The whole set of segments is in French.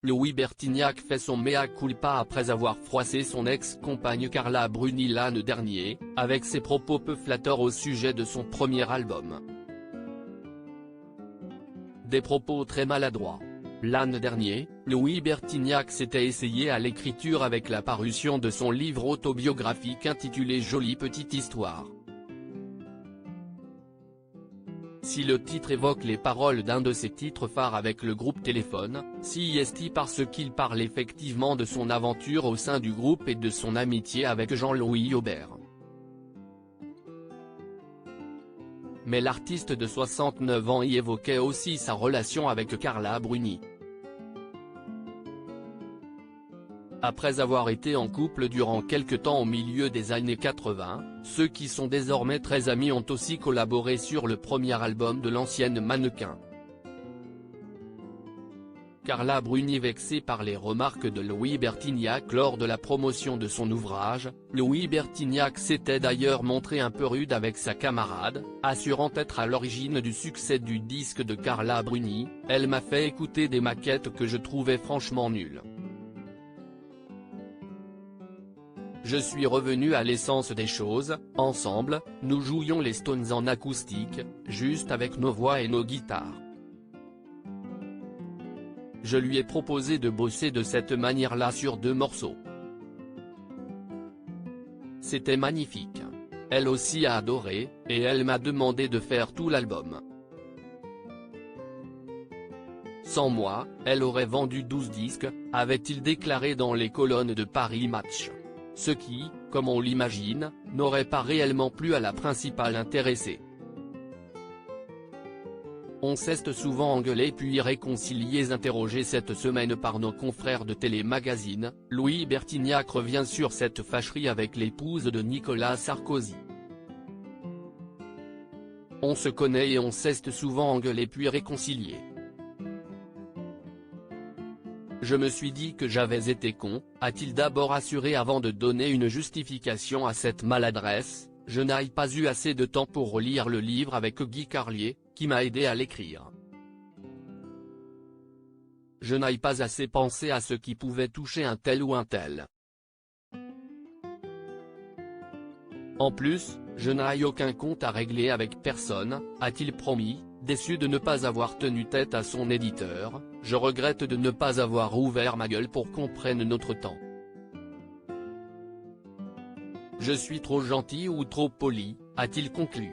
Louis Bertignac fait son mea culpa après avoir froissé son ex-compagne Carla Bruni l'an dernier, avec ses propos peu flatteurs au sujet de son premier album. Des propos très maladroits. L'an dernier, Louis Bertignac s'était essayé à l'écriture avec la parution de son livre autobiographique intitulé Jolie petite histoire. Si le titre évoque les paroles d'un de ses titres phares avec le groupe Téléphone, si est parce qu'il parle effectivement de son aventure au sein du groupe et de son amitié avec Jean-Louis Aubert. Mais l'artiste de 69 ans y évoquait aussi sa relation avec Carla Bruni. Après avoir été en couple durant quelque temps au milieu des années 80, ceux qui sont désormais très amis ont aussi collaboré sur le premier album de l'ancienne mannequin. Carla Bruni, vexée par les remarques de Louis Bertignac lors de la promotion de son ouvrage, Louis Bertignac s'était d'ailleurs montré un peu rude avec sa camarade, assurant être à l'origine du succès du disque de Carla Bruni. « Elle m'a fait écouter des maquettes que je trouvais franchement nulles. Je suis revenu à l'essence des choses, ensemble, nous jouions les Stones en acoustique, juste avec nos voix et nos guitares. Je lui ai proposé de bosser de cette manière-là sur 2 morceaux. C'était magnifique. Elle aussi a adoré, et elle m'a demandé de faire tout l'album. Sans moi, elle aurait vendu 12 disques, avait-il déclaré dans les colonnes de Paris Match. Ce qui, comme on l'imagine, n'aurait pas réellement plu à la principale intéressée. On s'est souvent engueulé puis réconciliés interrogés cette semaine par nos confrères de Télémagazine. Louis Bertignac revient sur cette fâcherie avec l'épouse de Nicolas Sarkozy. On se connaît et on s'est souvent engueulé puis réconciliés. Je me suis dit que j'avais été con, a-t-il d'abord assuré avant de donner une justification à cette maladresse. Je n'ai pas eu assez de temps pour relire le livre avec Guy Carlier, qui m'a aidé à l'écrire. Je n'ai pas assez pensé à ce qui pouvait toucher un tel ou un tel. En plus, je n'ai aucun compte à régler avec personne, a-t-il promis. Déçu de ne pas avoir tenu tête à son éditeur, je regrette de ne pas avoir ouvert ma gueule pour qu'on prenne notre temps. Je suis trop gentil ou trop poli, a-t-il conclu.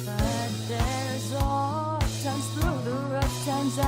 But there's all times through the rough times